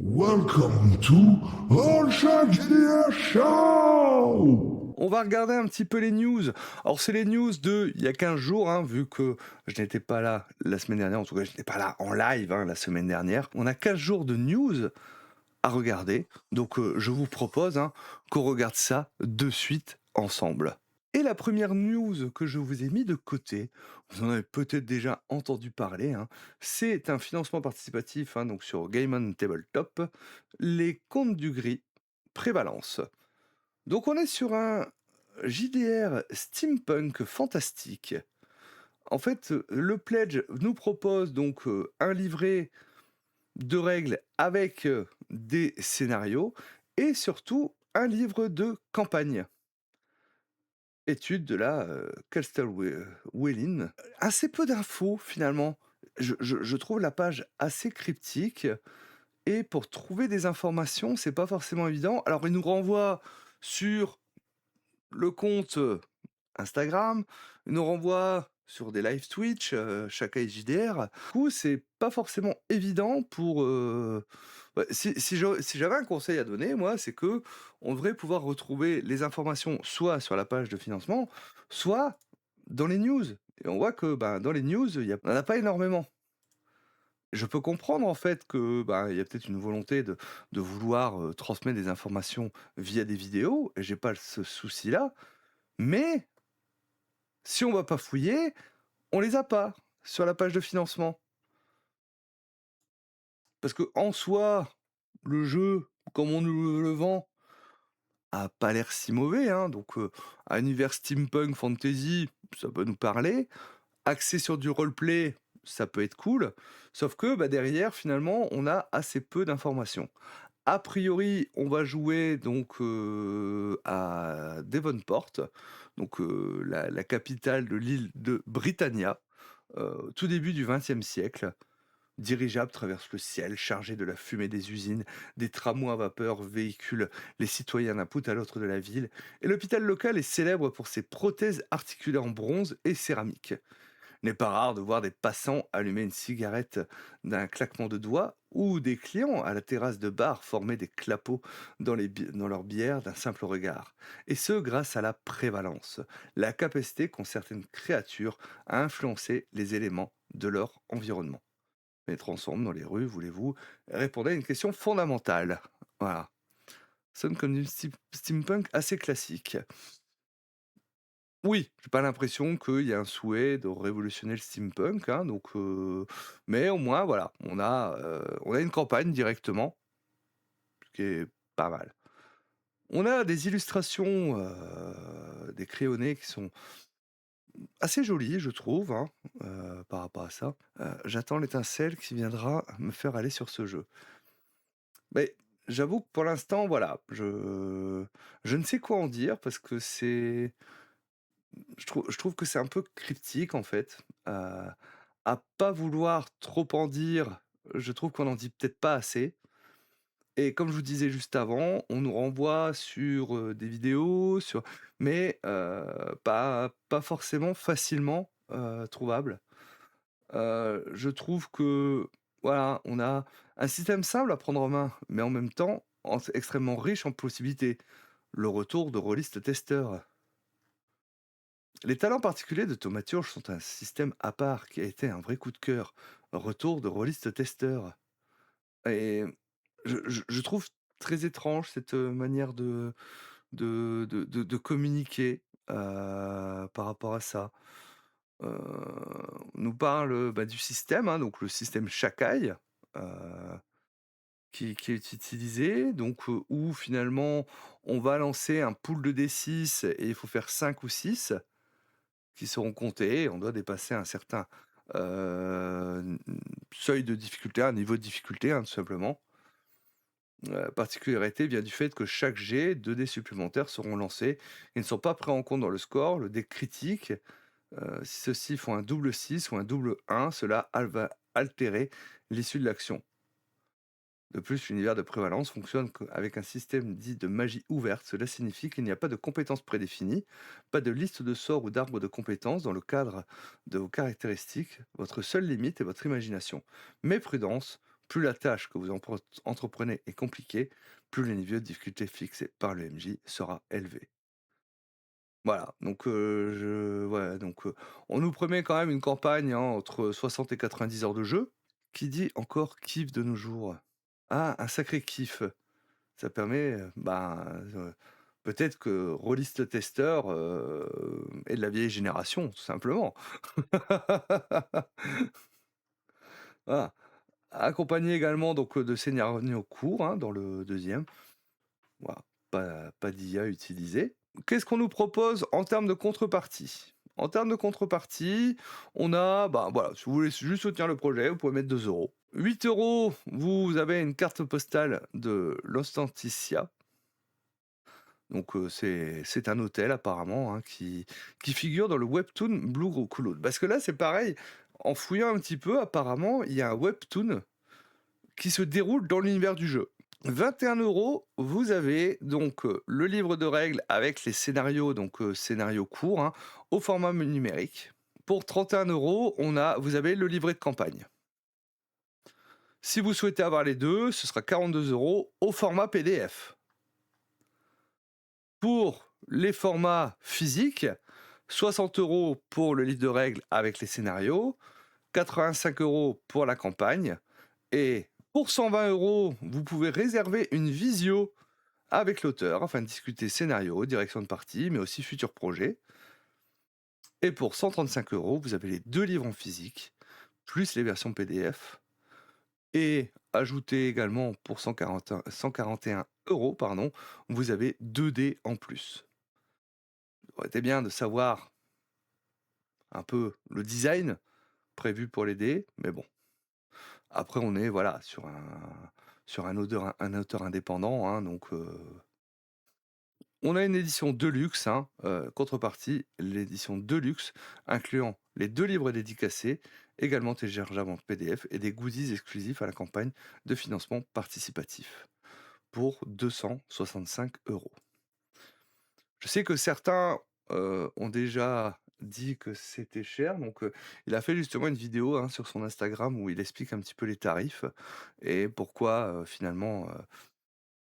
Welcome to All Shark GDR Show! On va regarder un petit peu les news. Alors, c'est les news de il y a 15 jours, hein, vu que je n'étais pas là la semaine dernière. En tout cas, je n'étais pas là en live la semaine dernière. On a 15 jours de news à regarder. Donc, je vous propose qu'on regarde ça de suite ensemble. Et la première news que je vous ai mis de côté, vous en avez peut-être déjà entendu parler, c'est un financement participatif donc sur Game on Tabletop, les contes du gris prévalence. Donc on est sur un JDR steampunk fantastique. En fait, le pledge nous propose donc un livret de règles avec des scénarios et surtout un livre de campagne. Étude de la Wellin. Assez peu d'infos finalement. Je trouve la page assez cryptique et pour trouver des informations, c'est pas forcément évident. Alors il nous renvoie sur le compte Instagram, il nous renvoie sur des live Twitch, chaque JDR. Du coup, c'est pas forcément évident pour, si j'avais un conseil à donner, moi, c'est que on devrait pouvoir retrouver les informations soit sur la page de financement, soit dans les news et on voit que, dans les news, il y en a pas énormément. Je peux comprendre en fait que, il y a peut-être une volonté de vouloir, transmettre des informations via des vidéos et j'ai pas ce souci-là, mais si on va pas fouiller, on les a pas sur la page de financement. Parce que en soi, le jeu, comme on nous le vend, a pas l'air si mauvais, donc un univers steampunk fantasy, ça peut nous parler. Axé sur du roleplay, ça peut être cool. Sauf que, derrière, finalement, on a assez peu d'informations. A priori, on va jouer donc à Devonport, donc la capitale de l'île de Britannia, tout début du XXe siècle. Dirigeable traverse le ciel, chargé de la fumée des usines, des tramways à vapeur véhiculent les citoyens d'un bout à l'autre de la ville, et l'hôpital local est célèbre pour ses prothèses articulaires en bronze et céramique. Il n'est pas rare de voir des passants allumer une cigarette d'un claquement de doigts ou des clients à la terrasse de bar former des clapots dans leur bière d'un simple regard. Et ce, grâce à la prévalence, la capacité qu'ont certaines créatures à influencer les éléments de leur environnement. Mettre ensemble dans les rues, voulez-vous, répondez à une question fondamentale. Voilà. Sonne comme du steampunk assez classique. Oui, j'ai pas l'impression qu'il y a un souhait de révolutionner le steampunk, donc mais au moins voilà, on a une campagne directement, ce qui est pas mal. On a des illustrations, des crayonnés qui sont assez jolies, je trouve, par rapport à ça. J'attends l'étincelle qui viendra me faire aller sur ce jeu. Mais j'avoue que pour l'instant, voilà, je ne sais quoi en dire parce que je trouve que c'est un peu cryptique en fait, à pas vouloir trop en dire, je trouve qu'on en dit peut-être pas assez et comme je vous disais juste avant, on nous renvoie sur, des vidéos, mais pas forcément facilement, trouvables. Je trouve que, voilà, on a un système simple à prendre en main, mais en même temps extrêmement riche en possibilités. Le retour de rôlistes testeurs. Les talents particuliers de Thaumaturge sont un système à part qui a été un vrai coup de cœur. Retour de rôlistes testeurs. Et je trouve très étrange cette manière de communiquer par rapport à ça. On nous parle du système, donc le système Shakai, euh, qui est utilisé, donc où finalement on va lancer un pool de D6 et il faut faire 5 ou 6 qui seront comptés et on doit dépasser un certain seuil de difficulté, un niveau de difficulté, tout simplement. La particularité vient du fait que chaque jet, 2 dés supplémentaires seront lancés et ne sont pas pris en compte dans le score. Le dé critique, si ceux-ci font un double 6 ou un double 1, cela va altérer l'issue de l'action. De plus, l'univers de prévalence fonctionne avec un système dit de magie ouverte. Cela signifie qu'il n'y a pas de compétences prédéfinies, pas de liste de sorts ou d'arbres de compétences dans le cadre de vos caractéristiques. Votre seule limite est votre imagination. Mais prudence, Plus la tâche que vous entreprenez est compliquée, plus le niveau de difficulté fixé par le MJ sera élevé. Voilà, donc on nous promet quand même une campagne, hein, entre 60 et 90 heures de jeu. Qui dit encore kiff de nos jours? Ah, un sacré kiff. Ça permet, peut-être que Rollis le testeur, est de la vieille génération, tout simplement. Voilà. Accompagné également donc, de scénarios courts, hein, dans le deuxième. Voilà, pas d'IA utilisée. Qu'est-ce qu'on nous propose en termes de contrepartie? En termes de contrepartie, on a, bah, voilà, si vous voulez juste soutenir le projet, vous pouvez mettre 2 €. 8 €, vous avez une carte postale de l'Ostanticia. Donc, c'est un hôtel apparemment, hein, qui figure dans le webtoon Blue Cloud. Parce que là, c'est pareil, en fouillant un petit peu, apparemment, il y a un webtoon qui se déroule dans l'univers du jeu. 21 €, vous avez donc, le livre de règles avec les scénarios, donc, scénarios courts, hein, au format numérique. Pour 31 €, vous avez le livret de campagne. Si vous souhaitez avoir les 2, ce sera 42 € au format PDF. Pour les formats physiques, 60 € pour le livre de règles avec les scénarios, 85 € pour la campagne et pour 120 €, vous pouvez réserver une visio avec l'auteur afin de discuter scénario, direction de partie, mais aussi futurs projets. Et pour 135 €, vous avez les 2 livres en physique, plus les versions PDF. Et ajoutez également pour 141 €, pardon, vous avez 2 dés en plus. Ça aurait été bien de savoir un peu le design prévu pour les dés, mais bon. Après, on est voilà sur un auteur indépendant, hein, donc on a une édition Deluxe, hein, contrepartie, l'édition Deluxe incluant les 2 livres dédicacés, également téléchargeables en PDF et des goodies exclusifs à la campagne de financement participatif pour 265 €. Je sais que certains, ont déjà dit que c'était cher, donc il a fait justement une vidéo, hein, sur son Instagram où il explique un petit peu les tarifs et pourquoi, finalement,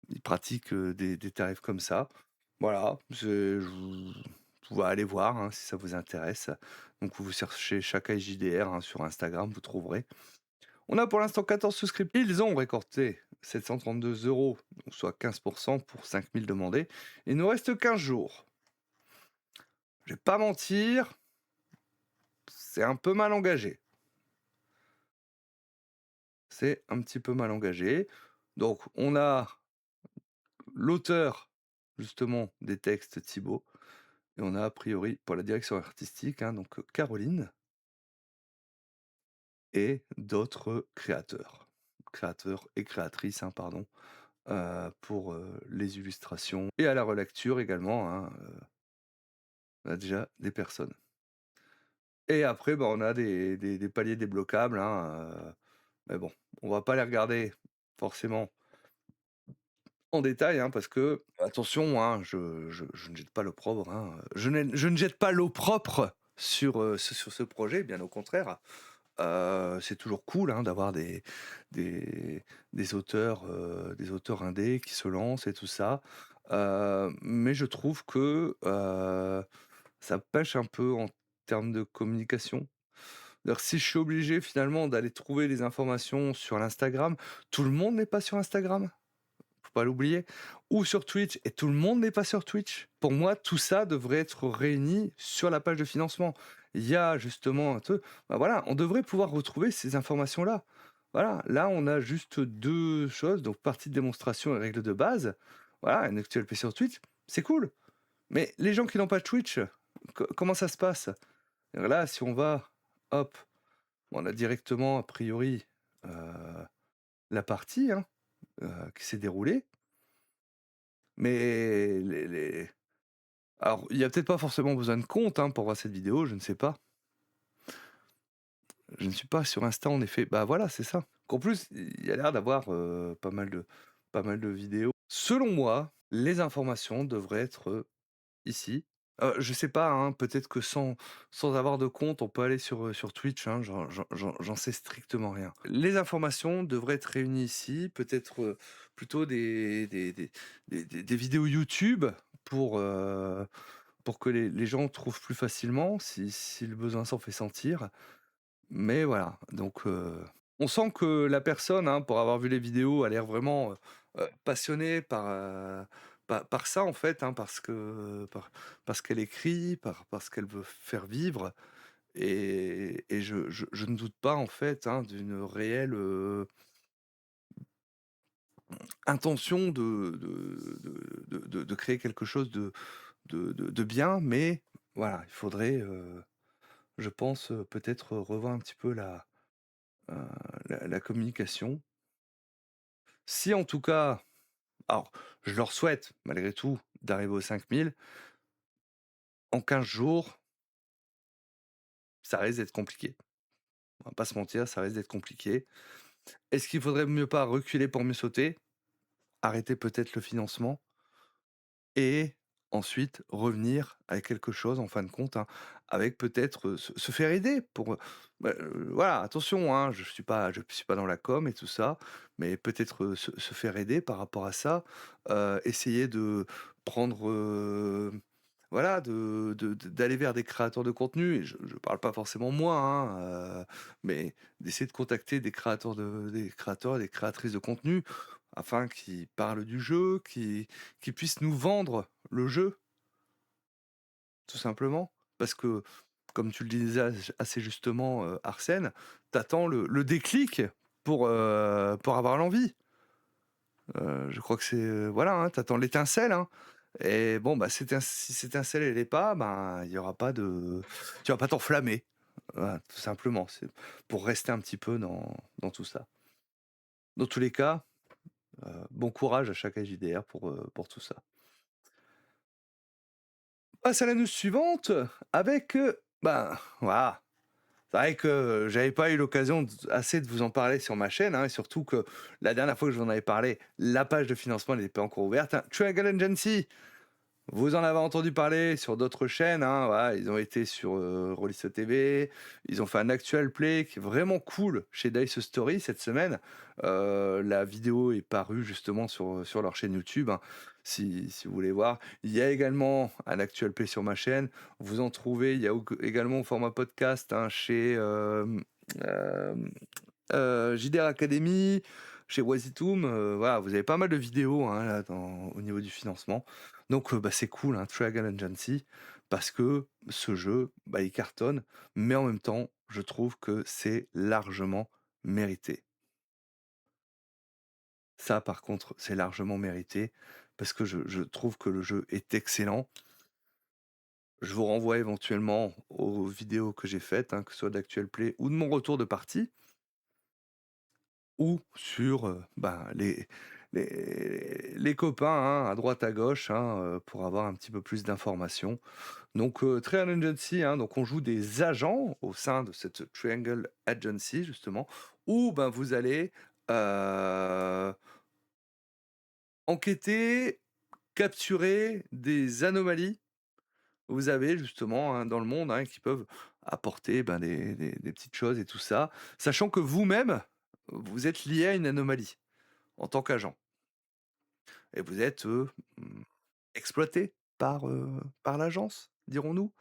il pratique, des tarifs comme ça. Voilà, vous pouvez aller voir, hein, si ça vous intéresse. Donc vous cherchez Shakai JDR, hein, sur Instagram, vous trouverez. On a pour l'instant 14 souscripteurs. Ils ont récolté 732 €, donc soit 15 pour 5 000 demandés. Il nous reste 15 jours. Je vais pas mentir, c'est un peu mal engagé. C'est un petit peu mal engagé. Donc on a l'auteur, justement, des textes, Thibaut, et on a a priori pour la direction artistique, hein, donc Caroline et d'autres créateurs et créatrices, hein, pardon, pour, les illustrations et à la relecture également, hein, on a déjà des personnes. Et après, bah, on a des paliers débloquables, hein, mais bon, on va pas les regarder forcément en détail, hein, parce que attention, hein, je ne jette pas l'opprobre, hein, je ne jette pas l'eau propre sur ce projet, bien au contraire. C'est toujours cool, hein, d'avoir des des auteurs indés qui se lancent et tout ça. Mais je trouve que, ça pêche un peu en termes de communication. C'est-à-dire si je suis obligé finalement d'aller trouver les informations sur l'Instagram, tout le monde n'est pas sur Instagram, faut pas l'oublier, ou sur Twitch et tout le monde n'est pas sur Twitch. Pour moi, tout ça devrait être réuni sur la page de financement. Il y a justement un truc, bah, voilà, on devrait pouvoir retrouver ces informations-là. Voilà, là on a juste 2 choses, donc partie de démonstration et règles de base. Voilà, une actualité sur Twitch, c'est cool. Mais les gens qui n'ont pas de Twitch, comment ça se passe? Là, si on va, hop, on a directement a priori, heu, la partie, hein, qui s'est déroulée. Mais alors, il y a peut-être pas forcément besoin de compte, hein, pour voir cette vidéo, je ne sais pas. Je ne suis pas sur Insta en effet. Bah, voilà, c'est ça. Qu'en plus, il y a l'air d'avoir, pas mal de vidéos. Selon moi, les informations devraient être, ici. Je sais pas, hein, peut-être que sans avoir de compte, on peut aller sur Twitch, hein, j'en sais strictement rien. Les informations devraient être réunies ici, peut-être, plutôt des vidéos YouTube pour, pour que les gens trouvent plus facilement si le besoin s'en fait sentir. Mais voilà, donc on sent que la personne, hein, pour avoir vu les vidéos, a l'air vraiment, passionnée par ça, en fait, hein, parce qu'elle écrit, parce qu'elle veut faire vivre et je ne doute pas, en fait, hein, d'une réelle, intention de créer quelque chose de bien. Mais voilà, il faudrait, je pense, peut-être revoir un petit peu heu, la communication. Si en tout cas, alors je leur souhaite malgré tout d'arriver aux 5 000 en 15 jours, ça risque d'être compliqué. On va pas se mentir, ça risque d'être compliqué. Est-ce qu'il faudrait mieux pas reculer pour mieux sauter? Arrêter peut-être le financement et ensuite revenir avec quelque chose en fin de compte, hein, avec peut-être, se faire aider pour, voilà, attention, hein, je suis pas dans la com et tout ça, mais peut-être, se faire aider par rapport à ça, essayer de prendre, voilà, d'aller vers des créateurs de contenu. Et je parle pas forcément moi, hein, mais d'essayer de contacter des créateurs et des créatrices de contenu afin qu'ils parlent du jeu, qui puisse nous vendre le jeu, tout simplement. Parce que, comme tu le disais assez justement, Arsène, t'attends le déclic pour avoir l'envie. Je crois que c'est, voilà, hein, tu l'étincelle, hein, et bon, bah, si cette étincelle elle est pas, ben, il y aura pas de tu vas pas t'enflammer. Voilà, tout simplement. C'est pour rester un petit peu dans tout ça. Dans tous les cas, bon courage à chaque JDR pour tout ça. Passe à la news suivante avec, ben, voilà. C'est vrai que j'avais pas eu l'occasion assez de vous en parler sur ma chaîne, hein, et surtout que la dernière fois que je vous en avais parlé, la page de financement n'était pas encore ouverte, hein. Triangle Agency, vous en avez entendu parler sur d'autres chaînes, hein, voilà, ils ont été sur Rollisto TV, ils ont fait un actual play qui est vraiment cool chez Dice Story cette semaine. La vidéo est parue justement sur leur chaîne YouTube, hein, si vous voulez voir. Il y a également un actual play sur ma chaîne. Vous en trouvez, il y a également au format podcast, hein, chez euh, JDR Academy, chez Wazitum, voilà, vous avez pas mal de vidéos, hein, là, au niveau du financement. Donc bah, c'est cool, hein, Triangle Agency, parce que ce jeu, bah, il cartonne, mais en même temps, je trouve que c'est largement mérité. Ça, par contre, c'est largement mérité, parce que je trouve que le jeu est excellent. Je vous renvoie éventuellement aux vidéos que j'ai faites, hein, que ce soit d'actuel play ou de mon retour de partie. Ou sur, ben, les copains, hein, à droite à gauche, hein, pour avoir un petit peu plus d'informations. Donc, Triangle Agency, hein, donc on joue des agents au sein de cette Triangle Agency justement, où, ben, vous allez, heu, enquêter, capturer des anomalies. Vous avez justement, hein, dans le monde, hein, qui peuvent apporter, ben, des petites choses et tout ça, sachant que vous-même, vous êtes lié à une anomalie en tant qu'agent. Et vous êtes, exploité par l'agence, dirons-nous.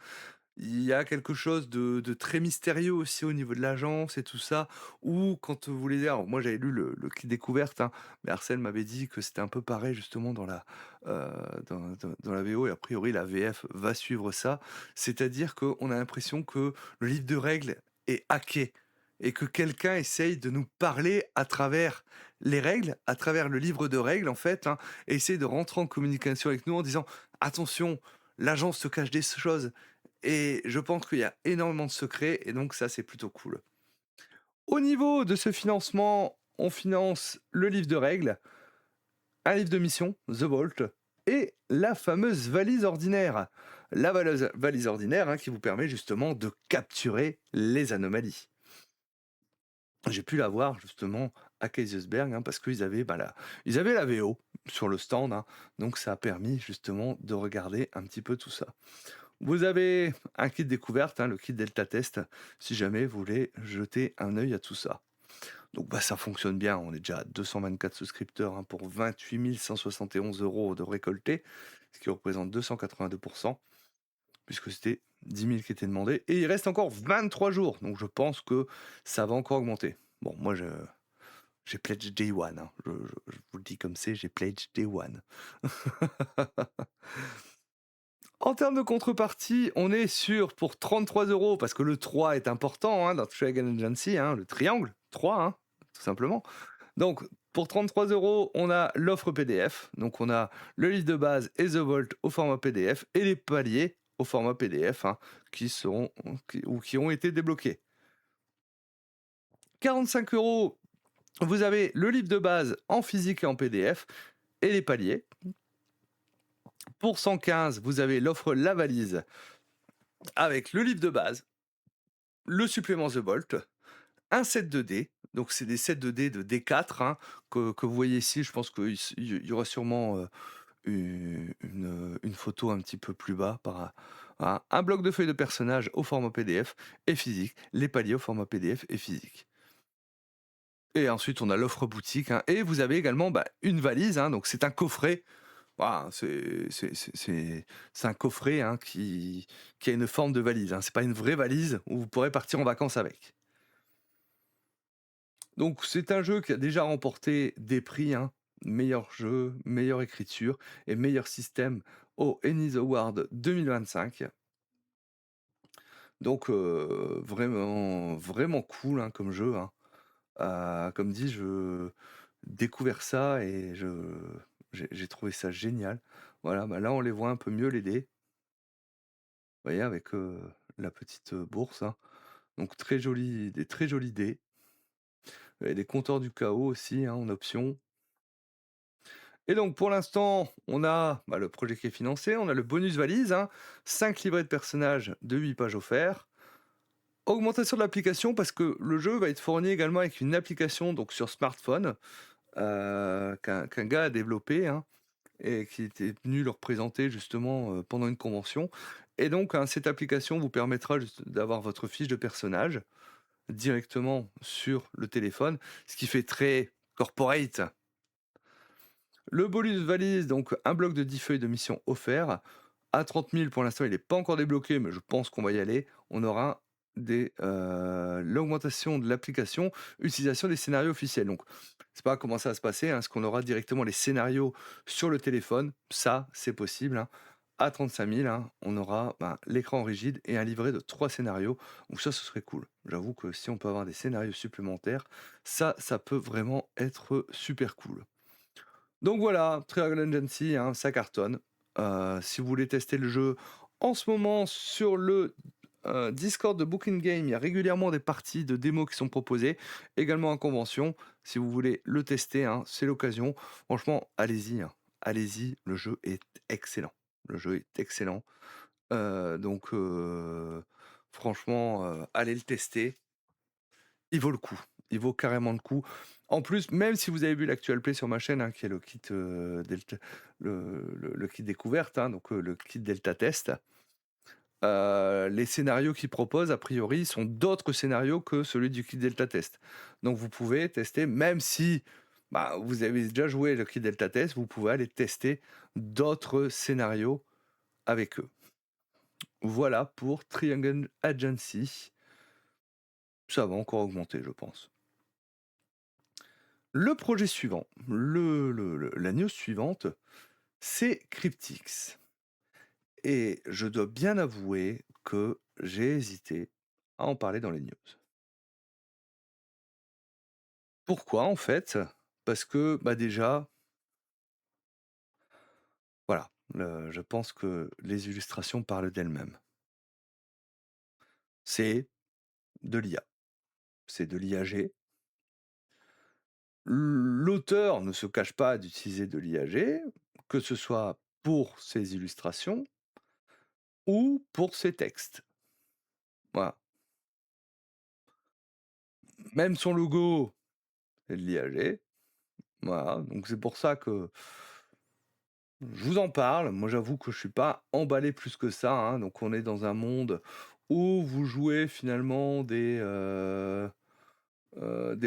Il y a quelque chose de très mystérieux aussi au niveau de l'agence et tout ça, où quand vous voulez dire, moi j'avais lu le kit découverte, hein, mais Arsène m'avait dit que c'était un peu pareil justement heu, dans la VO, et a priori la VF va suivre ça. C'est-à-dire qu'on a l'impression que le livre de règles est hacké et que quelqu'un essaye de nous parler à travers les règles, à travers le livre de règles en fait, hein, et essaye de rentrer en communication avec nous en disant: «Attention, l'agence se cache des choses». Et je pense qu'il y a énormément de secrets et donc ça, c'est plutôt cool. Au niveau de ce financement, on finance le livre de règles, un livre de mission, The Vault, et la fameuse valise ordinaire. La valise ordinaire, hein, qui vous permet justement de capturer les anomalies. J'ai pu la voir justement à Kaisersberg, hein, parce qu'ils avaient, bah, ils avaient la VO sur le stand, hein, donc ça a permis justement de regarder un petit peu tout ça. Vous avez un kit découverte, hein, le kit Delta Test, si jamais vous voulez jeter un œil à tout ça. Donc bah, ça fonctionne bien, on est déjà à 224 souscripteurs, hein, pour 28 171 € de récoltés, ce qui représente 282 puisque c'était 10 000 qui étaient demandés et il reste encore 23 jours, donc je pense que ça va encore augmenter. Bon, moi j'ai pledge day one, hein, je vous le dis comme c'est, j'ai pledge day one. En termes de contrepartie, on est sur pour 33 € parce que le 3 est important, hein, dans Triangle Agency, hein, le triangle, 3, hein, tout simplement. Donc, pour 33 €, on a l'offre PDF. Donc, on a le livre de base et The Vault au format PDF et les paliers au format PDF, hein, qui ont été débloqués. 45 €, vous avez le livre de base en physique et en PDF et les paliers. Pour 115, vous avez l'offre La Valise avec le livre de base, le supplément The Vault, un set de dés. Donc, c'est des sets de dés de D4, hein, que vous voyez ici. Je pense qu'il y aura sûrement une photo un petit peu plus bas un bloc de feuilles de personnages au format PDF et physique, les paliers au format PDF et physique. Et ensuite, on a l'offre boutique, hein, et vous avez également une valise, hein, donc c'est un coffret. Voilà, c'est un coffret, hein, qui a une forme de valise. Hein. C'est pas une vraie valise où vous pourrez partir en vacances avec. Donc c'est un jeu qui a déjà remporté des prix, hein, meilleur jeu, meilleure écriture et meilleur système au Ennies Award 2025. Donc vraiment, vraiment cool, hein, comme jeu, hein. Comme dit, je découvert ça et j'ai trouvé ça génial. Voilà, là on les voit un peu mieux les dés, vous voyez avec, la petite, bourse, hein. Donc des très jolis dés. Et des compteurs du chaos aussi, hein, en option. Et donc pour l'instant, on a le projet qui est financé, on a le bonus valise, hein, 5 livrets de personnages de 8 pages offerts. Augmentation de l'application parce que le jeu va être fourni également avec une application donc sur smartphone, qu'un gars a développé, hein, et qui était venu leur présenter justement, pendant une convention. Et donc, hein, cette application vous permettra d'avoir votre fiche de personnage directement sur le téléphone, ce qui fait très corporate. Le bonus valise, donc un bloc de 10 feuilles de mission offert. À 30 000, pour l'instant, il n'est pas encore débloqué, mais je pense qu'on va y aller. On aura l'augmentation de l'application, utilisation des scénarios officiels. Donc, c'est pas comment ça va se passer, hein, est-ce qu'on aura directement les scénarios sur le téléphone? Ça, c'est possible, hein. À 35 000, hein, on aura l'écran rigide et un livret de 3 scénarios. Donc ça, ce serait cool. J'avoue que si on peut avoir des scénarios supplémentaires, ça peut vraiment être super cool. Donc voilà, Triangle Agency, hein, ça cartonne. Si vous voulez tester le jeu, en ce moment sur le Discord de Booking Game, il y a régulièrement des parties de démos qui sont proposées, également en convention. Si vous voulez le tester, hein, c'est l'occasion. Franchement, allez-y, hein. Allez-y, le jeu est excellent. Le jeu est excellent. Donc, franchement, allez le tester. Il vaut le coup. Il vaut carrément le coup. En plus, même si vous avez vu l'actual play sur ma chaîne, hein, qui est le kit, Delta le kit découverte, hein, donc le kit Delta Test, les scénarios qu'il propose, a priori, sont d'autres scénarios que celui du kit Delta Test. Donc vous pouvez tester, même si, vous avez déjà joué le kit Delta Test, vous pouvez aller tester d'autres scénarios avec eux. Voilà pour Triangle Agency. Ça va encore augmenter, je pense. Le projet suivant, la news suivante, c'est Cryptix. Et je dois bien avouer que j'ai hésité à en parler dans les news. Pourquoi en fait? Parce que déjà, voilà, je pense que les illustrations parlent d'elles-mêmes. C'est de l'IA, c'est de l'IAG. L'auteur ne se cache pas d'utiliser de l'IAG, que ce soit pour ses illustrations ou pour ses textes. Voilà. Même son logo, c'est de l'IAG. Voilà, donc c'est pour ça que Je vous en parle, moi j'avoue que je suis pas emballé plus que ça, hein, donc on est dans un monde où vous jouez finalement des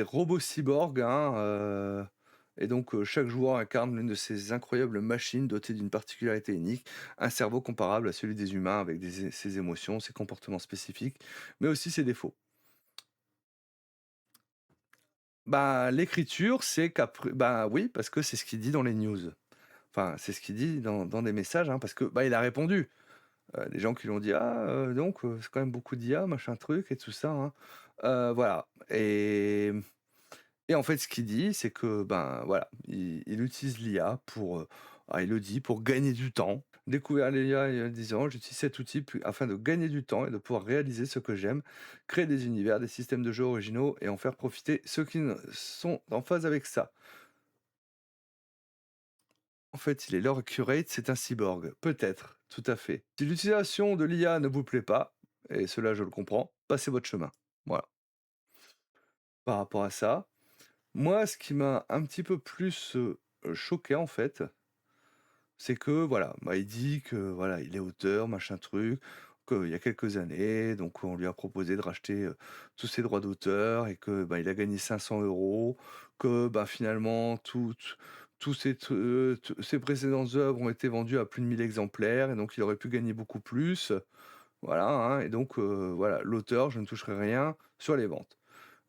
robots cyborgs, hein, et donc chaque joueur incarne l'une de ces incroyables machines dotées d'une particularité unique, un cerveau comparable à celui des humains avec ses émotions, ses comportements spécifiques, mais aussi ses défauts. Bah, l'écriture, c'est qu'après bah, oui, parce que c'est ce qu'il dit dans les news. Enfin, c'est ce qu'il dit dans des messages, hein, parce que, bah, il a répondu. Des gens qui lui ont dit: «Ah, donc c'est quand même beaucoup d'IA, machin truc et tout ça, hein». Voilà et en fait, ce qu'il dit, c'est que, ben, voilà, il utilise l'IA pour, il le dit, pour gagner du temps. Découvert l'IA il y a 10 ans, j'utilise cet outil afin de gagner du temps et de pouvoir réaliser ce que j'aime, créer des univers, des systèmes de jeux originaux et en faire profiter ceux qui ne sont en phase avec ça. En fait, il est leur curate, c'est un cyborg. Peut-être, tout à fait. Si l'utilisation de l'IA ne vous plaît pas, et cela je le comprends, passez votre chemin. Voilà. Par rapport à ça, moi, ce qui m'a un petit peu plus choqué, en fait, c'est que, voilà, bah, il dit que, voilà, il est auteur, machin truc, qu'il y a quelques années, donc on lui a proposé de racheter tous ses droits d'auteur et que, bah, il a gagné 500 euros, que, bah, finalement, tous ses précédentes œuvres ont été vendues à plus de 1000 exemplaires et donc il aurait pu gagner beaucoup plus. Voilà, hein, et donc, voilà, l'auteur, je ne toucherai rien sur les ventes.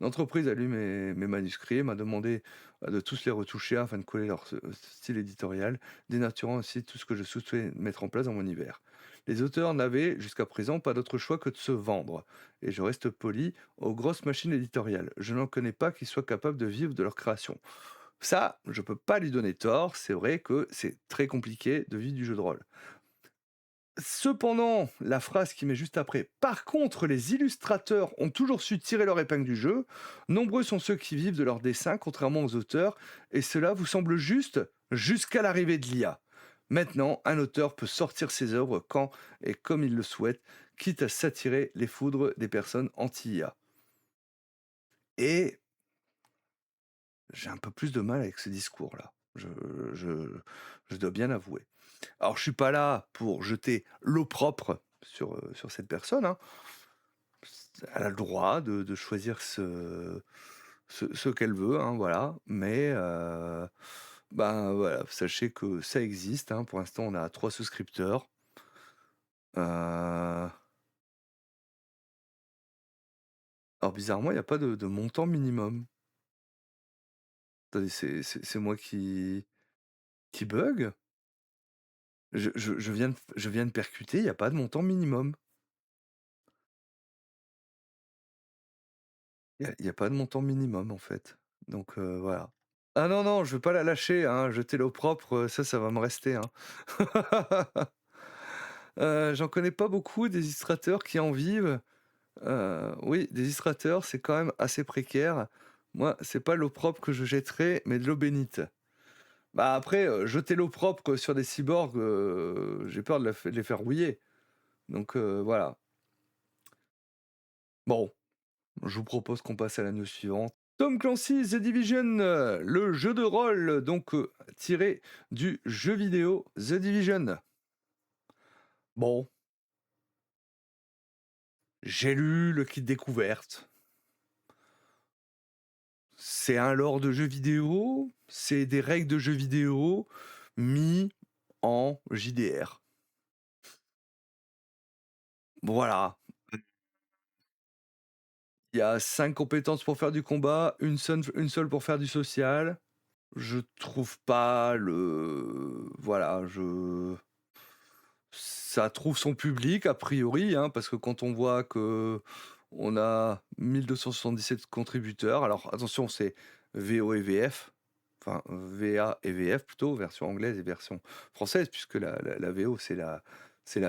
L'entreprise a lu mes manuscrits, m'a demandé, de tous les retoucher afin de coller leur style éditorial, dénaturant ainsi tout ce que je souhaitais mettre en place dans mon univers. Les auteurs n'avaient, jusqu'à présent, pas d'autre choix que de se vendre et je reste poli, aux grosses machines éditoriales. Je n'en connais pas qui soient capables de vivre de leur création. Ça, je peux pas lui donner tort, c'est vrai que c'est très compliqué de vivre du jeu de rôle. Cependant, la phrase qui met juste après: «Par contre, les illustrateurs ont toujours su tirer leur épingle du jeu. Nombreux sont ceux qui vivent de leurs dessins, contrairement aux auteurs, et cela vous semble juste jusqu'à l'arrivée de l'IA. Maintenant, un auteur peut sortir ses œuvres quand et comme il le souhaite, quitte à s'attirer les foudres des personnes anti-IA». Et j'ai un peu plus de mal avec ce discours-là. Je je dois bien avouer. Alors je suis pas là pour jeter l'opprobre sur cette personne, hein. Elle a le droit de choisir ce qu'elle veut, hein, voilà. Mais, ben, voilà, sachez que ça existe, hein. Pour l'instant, on a 3 souscripteurs. Heu, alors bizarrement, il y a pas de montant minimum. Attendez, c'est moi qui bug? Je viens de percuter, il y a pas de montant minimum. Il y a pas de montant minimum, en fait. Donc, voilà. Ah non, non, je veux pas la lâcher, hein, jeter l'eau propre, ça va me rester, hein. J'en connais pas beaucoup des illustrateurs qui en vivent. Oui, des illustrateurs, c'est quand même assez précaire. Moi, c'est pas l'eau propre que je jetterai, mais de l'eau bénite. Bah, après, jeter l'eau propre sur des cyborgs, j'ai peur de les faire rouiller. Donc, voilà. Bon, je vous propose qu'on passe à la news suivante. Tom Clancy's The Division, le jeu de rôle donc, tiré du jeu vidéo The Division. Bon, j'ai lu le kit découverte. C'est un lore de jeu vidéo, c'est des règles de jeu vidéo mis en JDR. Voilà. Il y a 5 compétences pour faire du combat, une seule pour faire du social. Je trouve pas voilà, ça trouve son public a priori, hein, parce que quand on voit que on a 1277 contributeurs, alors attention, c'est VO et VF, enfin VA et VF plutôt, version anglaise et version française, puisque la VO c'est la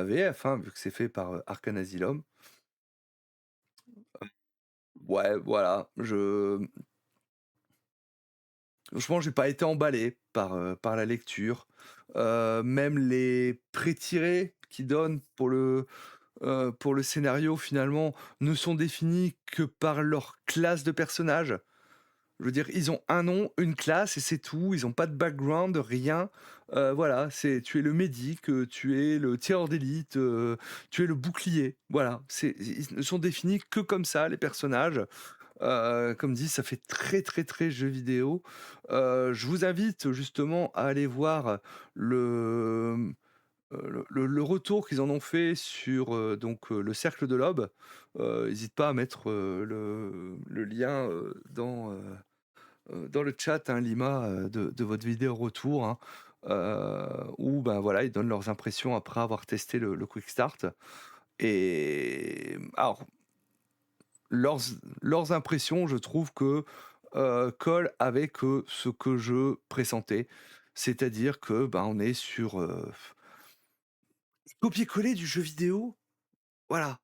VF, hein, vu que c'est fait par Arcan Asylum. Ouais, voilà, franchement, j'ai pas été emballé par la lecture. Même les pré-tirés qu'ils donnent pour le scénario, finalement, ne sont définis que par leur classe de personnage. Je veux dire, ils ont un nom, une classe et c'est tout. Ils ont pas de background, rien. Voilà, c'est tu es le médic, tu es le tireur d'élite, tu es le bouclier. Voilà, ils ne sont définis que comme ça, les personnages. Comme dit, ça fait très, très, très jeu vidéo. Je vous invite justement à aller voir le, le retour qu'ils en ont fait sur, le Cercle de l'Aube. Hésite pas à mettre, le lien, dans le chat, hein, Lima, de votre vidéo retour, hein, où, ben, voilà, ils donnent leurs impressions après avoir testé le quick start et alors leurs leurs impressions, je trouve que, collent avec, ce que je pressentais. C'est-à-dire que, ben, on est sur, copier-coller du jeu vidéo, voilà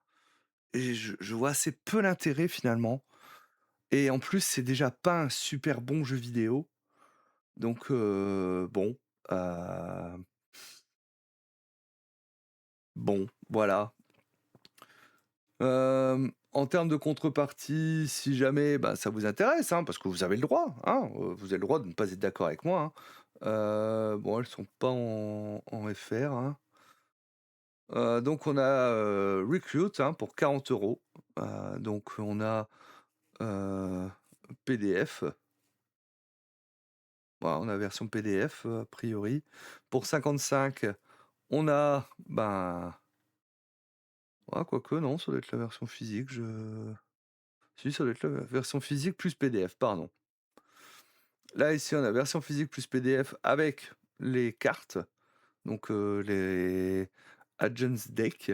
et je vois assez peu l'intérêt finalement et en plus, c'est déjà pas un super bon jeu vidéo donc bon, heu, bon, voilà. En termes de contrepartie, si jamais, bah, ça vous intéresse, hein, parce que vous avez le droit, hein, vous avez le droit de ne pas être d'accord avec moi, hein. Bon, elles sont pas en FR, hein. Donc on a, Recruit, hein, pour 40 €. Donc on a, heu, PDF. Voilà, on a version PDF, a priori. Pour 55, on a, ben, ah quoique non, ça doit être la version physique, si, ça doit être la version physique plus PDF, pardon. Là, ici, on a version physique plus PDF avec les cartes, donc les Agents Deck.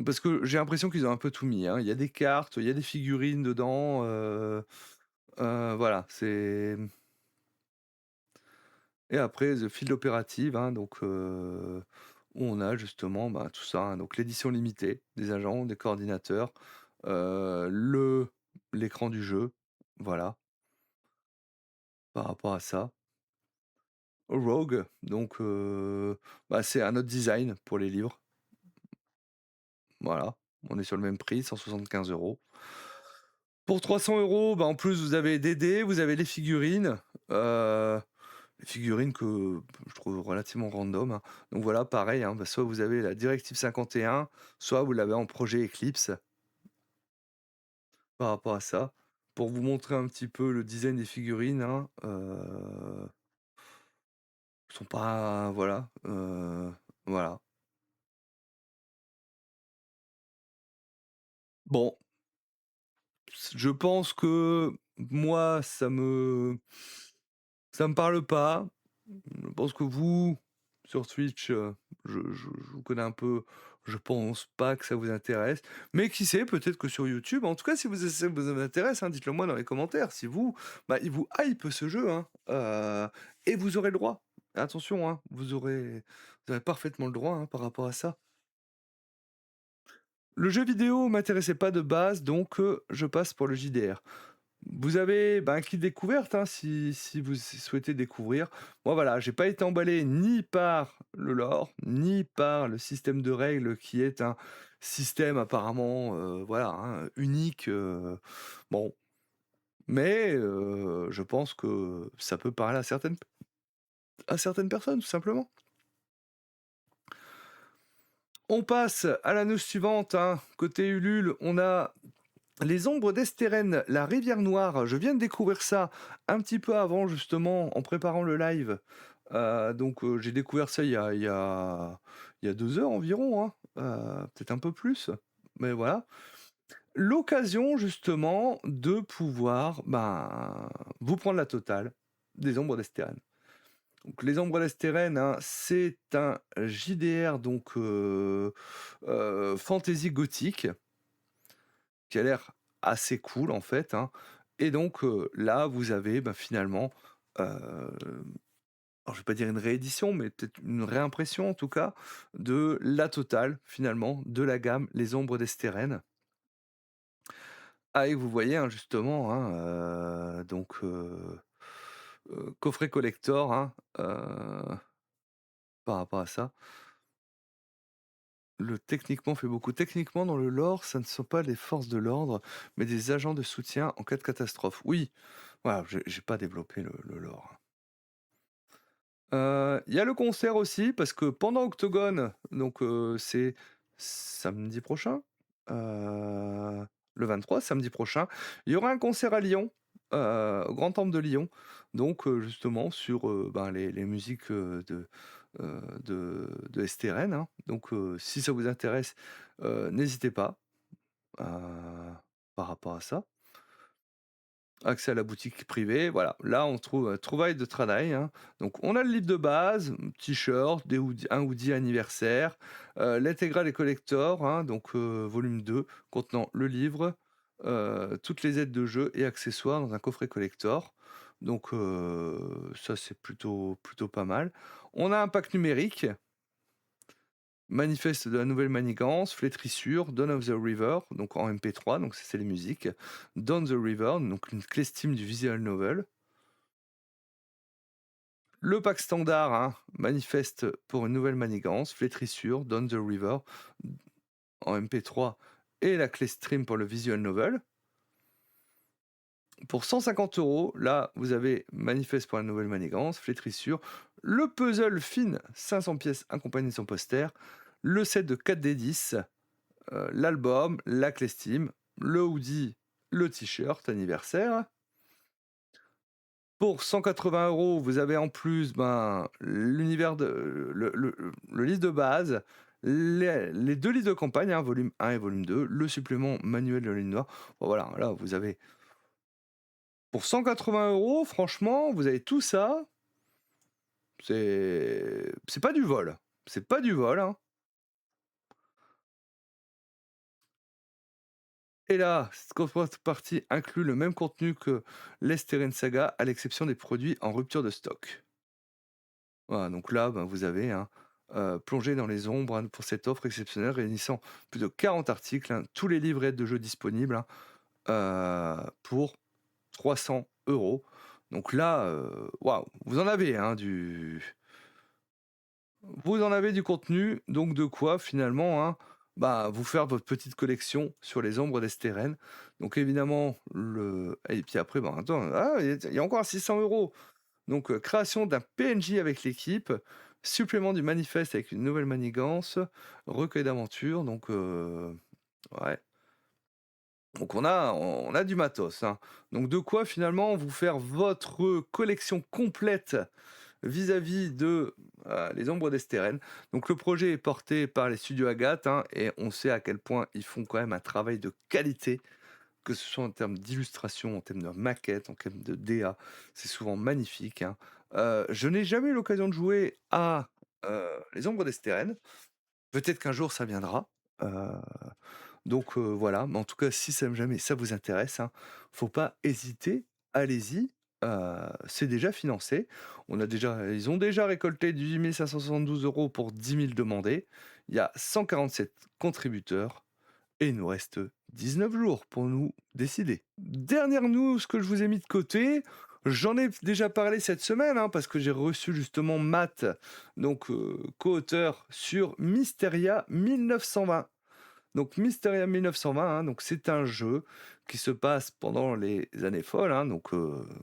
Parce que j'ai l'impression qu'ils ont un peu tout mis, hein. Il y a des cartes, il y a des figurines dedans, voilà, c'est et après The Field Operative, hein, donc où on a justement, bah, tout ça, hein, donc l'édition limitée des agents, des coordinateurs, l'écran du jeu, voilà, par rapport à ça. Rogue, donc bah, c'est un autre design pour les livres, voilà. On est sur le même prix, 175 €. Pour 300 €, bah, en plus, vous avez des dés, vous avez heu, les figurines que je trouve relativement random, hein. Donc voilà, pareil, hein, bah, soit vous avez la Directive 51, soit vous l'avez en projet Eclipse, par rapport à ça. Pour vous montrer un petit peu le design des figurines, hein, sont pas voilà, voilà. Bon, je pense que moi, ça me parle pas. Je pense que vous, sur Twitch, je vous connais un peu, je pense pas que ça vous intéresse. Mais qui sait, peut-être que sur YouTube, en tout cas, si ça vous intéresse, hein, dites-le moi dans les commentaires. Si vous, bah, il vous hype ce jeu, hein, et vous aurez le droit. Attention, hein, vous aurez parfaitement le droit, hein, par rapport à ça. Le jeu vidéo m'intéressait pas de base, donc je passe pour le JDR. Vous avez, bah, un kit découverte, hein, si vous souhaitez découvrir. Moi, voilà, j'ai pas été emballé ni par le lore, ni par le système de règles qui est un système apparemment, voilà, hein, unique, bon. Mais je pense que ça peut parler à certaines personnes, tout simplement. On passe à la news suivante, hein. Côté Ulule, on a Les Ombres d'Estérène, la rivière noire. Je viens de découvrir ça un petit peu avant, justement, en préparant le live. J'ai découvert ça il y a 2 heures environ, hein, peut-être un peu plus, mais voilà. L'occasion justement de pouvoir, ben, vous prendre la totale des Ombres d'Estérène. Donc les Ombres d'Estérène, hein, c'est un JDR fantasy gothique qui a l'air assez cool en fait, hein. Et donc là, vous avez, bah, finalement, alors je vais pas dire une réédition, mais peut-être une réimpression en tout cas, de la totale finalement, de la gamme Les Ombres d'Estérène. Ah et vous voyez, hein, justement, hein, coffret collector, hein, par rapport à ça. Le techniquement fait beaucoup. Techniquement, dans le lore, ça ne sont pas les forces de l'ordre, mais des agents de soutien en cas de catastrophe. Oui, voilà, j'ai pas développé le lore. Il y a le concert aussi parce que pendant Octogone, donc c'est samedi prochain, le 23, samedi prochain, il y aura un concert à Lyon, au Grand Temple de Lyon, donc justement sur, ben, les musiques, de STRN, hein. Donc si ça vous intéresse, n'hésitez pas, heu, par rapport à ça. Accès à la boutique privée, voilà. Là, on trouve, trouvailles de travail, hein. Donc on a le livre de base, t-shirt, un hoodie anniversaire, l'intégrale et collector, hein, donc volume 2 contenant le livre, toutes les aides de jeu et accessoires dans un coffret collector. Donc ça, c'est plutôt pas mal. On a un pack numérique, manifeste de la nouvelle manigance, flétrissure, Dawn of the River, donc en MP3, donc ça, c'est les musiques. Down the River, donc une clé Steam du visual novel. Le pack standard, hein, manifeste pour une nouvelle manigance, flétrissure, Down the River en MP3 et la clé stream pour le visual novel. Pour 150 euros, là, vous avez manifeste pour la nouvelle manigance, flétrissure, le puzzle fine, 500 pièces accompagné de son poster, le set de 4D10, l'album, la clé Steam, le hoodie, le t-shirt anniversaire. Pour 180 euros, vous avez en plus ben, l'univers de le livre de base, les 2 livres de campagne, hein, volume 1 et volume 2, le supplément manuel de la ligne noire. Bon, voilà, là, vous avez pour 180 euros, franchement, vous avez tout ça. C'est pas du vol. C'est pas du vol, hein. Et là, cette contrepartie inclut le même contenu que l'Esteren Saga, à l'exception des produits en rupture de stock. Voilà, donc là, ben, vous avez, hein, plongé dans les ombres, hein, pour cette offre exceptionnelle réunissant plus de 40 articles, hein, tous les livres et aides de jeux disponibles, hein, pour 300 euros. Donc là, waouh, vous en avez du contenu, donc de quoi finalement, hein, bah, vous faire votre petite collection sur les ombres d'Esteren. Donc évidemment, et puis après, ben, attends, ah, il y a encore 600 euros. Donc, création d'un PNJ avec l'équipe, supplément du manifeste avec une nouvelle manigance, recueil d'aventures, donc ouais. Donc on a du matos, hein. Donc de quoi finalement vous faire votre collection complète vis-à-vis de, Les Ombres d'Esteren. Donc le projet est porté par les studios Agathe, hein, et on sait à quel point ils font quand même un travail de qualité, que ce soit en termes d'illustration, en termes de maquette, en termes de DA, c'est souvent magnifique, hein. Je n'ai jamais eu l'occasion de jouer à, Les Ombres d'Esteren. Peut-être qu'un jour ça viendra, heu, donc voilà. Mais en tout cas, si jamais ça vous intéresse, hein, faut pas hésiter, allez-y, c'est déjà financé. Ils ont déjà récolté 18 572 € pour 10 000 demandés. Il y a 147 contributeurs. Et il nous reste 19 jours pour nous décider. Dernière news que je vous ai mis de côté, j'en ai déjà parlé cette semaine, hein, parce que j'ai reçu justement Matt, donc co-auteur sur Mysteria 1920. Donc Mysteria 1920, hein, donc c'est un jeu qui se passe pendant les années folles, hein, donc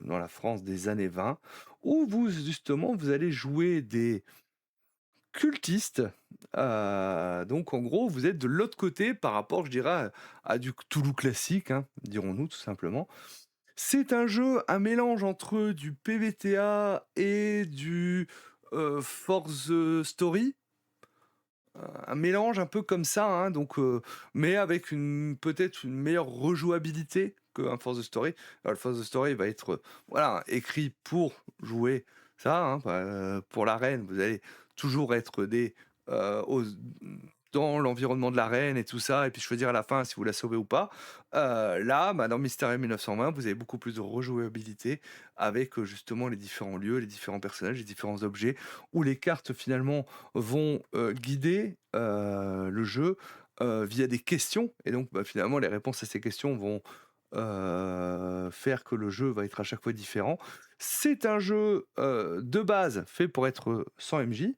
dans la France des années 20, où vous allez jouer des cultiste, donc en gros, vous êtes de l'autre côté par rapport, je dirais, à du Cthulhu classique, hein, dirons-nous tout simplement. C'est un jeu, un mélange entre du PBTA et du, Force Story, un mélange un peu comme ça, hein, donc mais avec peut-être une meilleure rejouabilité qu'un Force Story. Alors le Force Story va être, voilà, écrit pour jouer ça, hein, pour l'arène, vous allez toujours être dans l'environnement de l'arène et tout ça, et puis choisir à la fin si vous la sauvez ou pas. Là, bah, dans Mysteria 1920, vous avez beaucoup plus de rejouabilité avec, justement les différents lieux, les différents personnages, les différents objets, où les cartes finalement vont, guider, le jeu, via des questions, et donc bah, finalement les réponses à ces questions vont, faire que le jeu va être à chaque fois différent. C'est un jeu, de base fait pour être, sans MJ.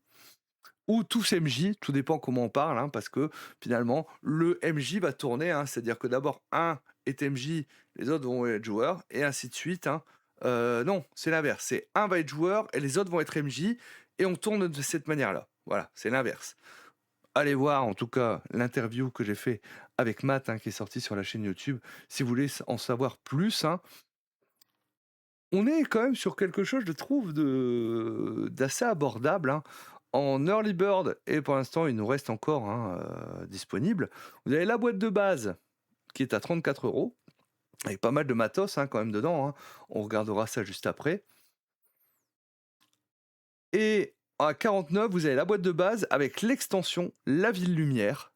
ou tous MJ, tout dépend comment on parle, hein, parce que finalement, le MJ va tourner, hein, c'est-à-dire que d'abord un est MJ, les autres vont être joueurs, et ainsi de suite, hein. Non, c'est l'inverse, c'est un va être joueur et les autres vont être MJ, et on tourne de cette manière-là. Voilà, c'est l'inverse. Allez voir en tout cas l'interview que j'ai fait avec Matt, hein, qui est sorti sur la chaîne YouTube, si vous voulez en savoir plus, hein. On est quand même sur quelque chose, je trouve, d'assez abordable, hein. En early bird, et pour l'instant, il nous reste encore, hein, disponible. Vous avez la boîte de base qui est à 34 € avec pas mal de matos, hein, quand même dedans, hein. On regardera ça juste après. Et à 49, vous avez la boîte de base avec l'extension La Ville Lumière,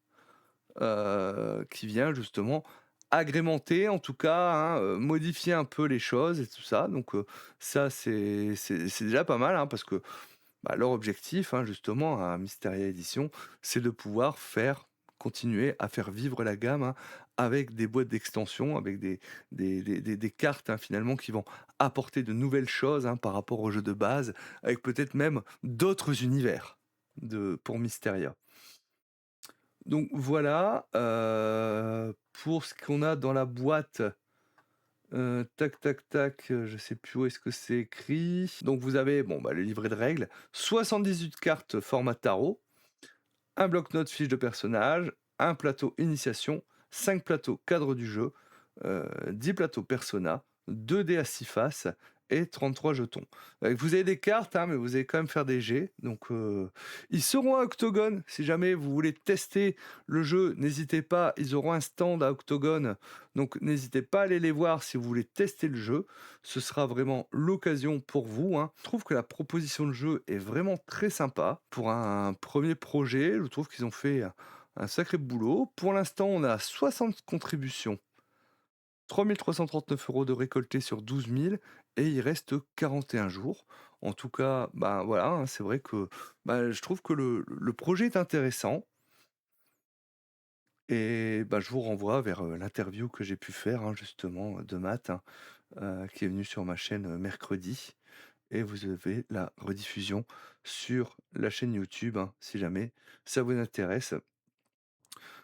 qui vient justement agrémenter, en tout cas, hein, modifier un peu les choses et tout ça. Donc ça, c'est déjà pas mal, hein, parce que bah, leur objectif, hein, justement, à Mysteria Edition, c'est de pouvoir continuer à faire vivre la gamme, hein, avec des boîtes d'extension, avec des cartes, hein, finalement, qui vont apporter de nouvelles choses, hein, par rapport au jeu de base, avec peut-être même d'autres univers pour Mysteria. Donc voilà, pour ce qu'on a dans la boîte, tac, tac, tac, je sais plus où est-ce que c'est écrit. Donc vous avez, bon, bah, le livret de règles, 78 cartes format tarot, un bloc-notes fiche de personnage, un plateau initiation, 5 plateaux cadre du jeu, 10 plateaux persona, 2 dés à 6 faces et 33 jetons. Vous avez des cartes, hein, mais vous allez quand même faire des jets. Donc, ils seront à Octogone. Si jamais vous voulez tester le jeu, n'hésitez pas. Ils auront un stand à Octogone. Donc, n'hésitez pas à aller les voir si vous voulez tester le jeu. Ce sera vraiment l'occasion pour vous, hein. Je trouve que la proposition de jeu est vraiment très sympa. Pour un premier projet, je trouve qu'ils ont fait un sacré boulot. Pour l'instant, on a 60 contributions. 3 339 € de récoltés sur 12 000, et il reste 41 jours. En tout cas, bah, voilà, hein, c'est vrai que, bah, je trouve que le projet est intéressant, et bah, je vous renvoie vers, l'interview que j'ai pu faire, hein, justement, de Matt, hein, qui est venu sur ma chaîne, mercredi, et vous avez la rediffusion sur la chaîne YouTube, hein, si jamais ça vous intéresse.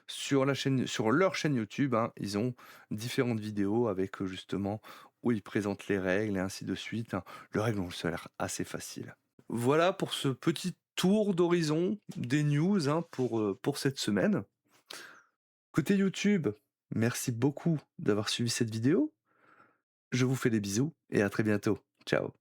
Sur leur chaîne YouTube, hein, ils ont différentes vidéos avec, justement, où ils présentent les règles et ainsi de suite, hein. Les règles ont l'air assez faciles. Voilà pour ce petit tour d'horizon des news, hein, pour cette semaine. Côté YouTube, merci beaucoup d'avoir suivi cette vidéo. Je vous fais des bisous et à très bientôt. Ciao.